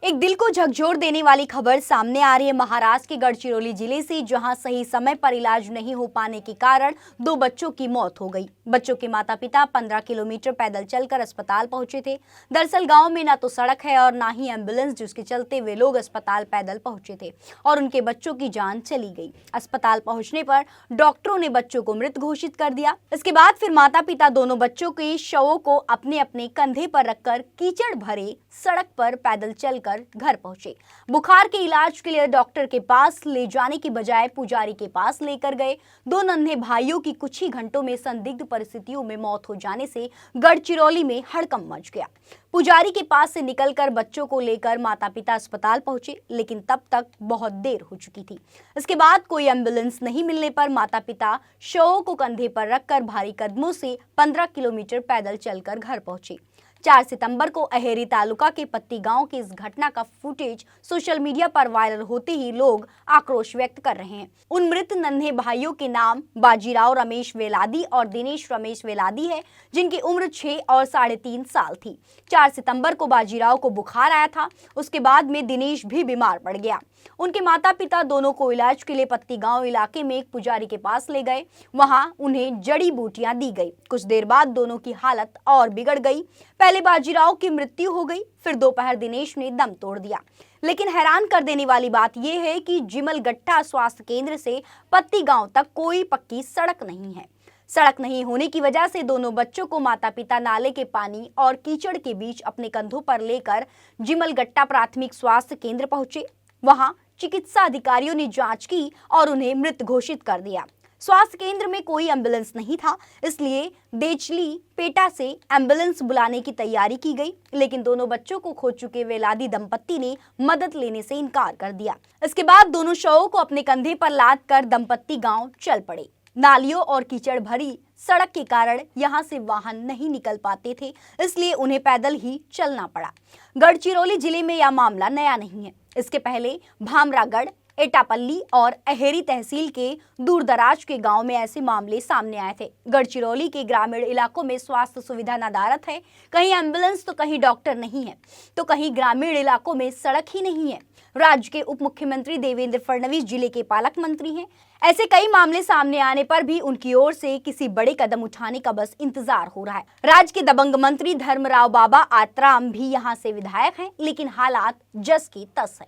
एक दिल को झकझोर देने वाली खबर सामने आ रही है महाराष्ट्र के गढ़चिरौली जिले से, जहां सही समय पर इलाज नहीं हो पाने के कारण दो बच्चों की मौत हो गई। बच्चों के माता पिता 15 किलोमीटर पैदल चलकर अस्पताल पहुंचे थे। दरअसल गांव में ना तो सड़क है और ना ही एम्बुलेंस, जिसके चलते वे लोग अस्पताल पैदल पहुंचे थे और उनके बच्चों की जान चली गई। अस्पताल पहुंचने पर डॉक्टरों ने बच्चों को मृत घोषित कर दिया। इसके बाद फिर माता पिता दोनों बच्चों के शवों को अपने अपने कंधे पर रखकर कीचड़ भरे सड़क पर पैदल चलकर घर पहुंचे। बुखार के इलाज के लिए डॉक्टर के पास ले जाने की बजाय पुजारी के पास लेकर गए। दो नन्हे भाइयों की कुछ ही घंटों में संदिग्ध परिस्थितियों में मौत हो जाने से गढ़चिरौली में हड़कंप मच गया। पुजारी के पास से निकलकर बच्चों को लेकर माता पिता अस्पताल पहुंचे, लेकिन तब तक बहुत देर हो चुकी थी। इसके बाद कोई एम्बुलेंस नहीं मिलने पर माता पिता शवों को कंधे पर रखकर भारी कदमों से 15 किलोमीटर पैदल चलकर घर पहुंचे। 4 सितंबर को अहेरी तालुका के पत्ती गांव की इस घटना का फुटेज सोशल मीडिया पर वायरल होते ही लोग आक्रोश व्यक्त कर रहे हैं। उन मृत नन्हे भाइयों के नाम बाजीराव रमेश वेलादी और दिनेश रमेश वेलादी है, जिनकी उम्र 6 और 3.5 साल थी। 4 सितंबर को बाजीराव को बुखार आया था। उसके बाद में दिनेश भी बीमार पड़ गया। उनके माता पिता दोनों को इलाज के लिए पत्ती गांव इलाके में एक पुजारी के पास ले गए। वहां उन्हें जड़ी बूटियां दी गई। कुछ देर बाद दोनों की हालत और बिगड़ गई। पहले बाजीराव की मृत्यु हो गई, फिर दोपहर दिनेश ने दम तोड़ दिया। लेकिन हैरान कर देने वाली बात यह है कि जिमलगट्टा स्वास्थ्य केंद्र से पत्ती गांव तक कोई पक्की सड़क नहीं है। सड़क नहीं होने की वजह से दोनों बच्चों को माता पिता नाले के पानी और कीचड़ के बीच अपने कंधों पर लेकर जिमलगट्टा प्राथमिक स्वास्थ्य केंद्र पहुंचे। वहां चिकित्सा अधिकारियों ने जांच की और उन्हें मृत घोषित कर दिया। स्वास्थ्य केंद्र में कोई एम्बुलेंस नहीं था, इसलिए देचली पेटा से एम्बुलेंस बुलाने की तैयारी की गई, लेकिन दोनों बच्चों को खो चुके वेलादी दंपत्ति ने मदद लेने से इनकार कर दिया। इसके बाद दोनों शवों को अपने कंधे पर लाद कर दंपत्ति गांव चल पड़े। नालियों और कीचड़ भरी सड़क के कारण यहां से वाहन नहीं निकल पाते थे, इसलिए उन्हें पैदल ही चलना पड़ा। गढ़चिरौली जिले में यह मामला नया नहीं है। इसके पहले भामरागढ़, एटापल्ली और अहेरी तहसील के दूरदराज के गांव में ऐसे मामले सामने आए थे। गढ़चिरौली के ग्रामीण इलाकों में स्वास्थ्य सुविधा नदारद है। कहीं एम्बुलेंस तो कहीं डॉक्टर नहीं है, तो कहीं ग्रामीण इलाकों में सड़क ही नहीं है। राज्य के उप मुख्यमंत्री देवेंद्र फडणवीस जिले के पालक मंत्री हैं। ऐसे कई मामले सामने आने पर भी उनकी ओर से किसी बड़े कदम उठाने का बस इंतजार हो रहा है। राज्य के दबंग मंत्री धर्मराव बाबा आत्राम भी यहां से विधायक हैं, लेकिन हालात जस की तस है।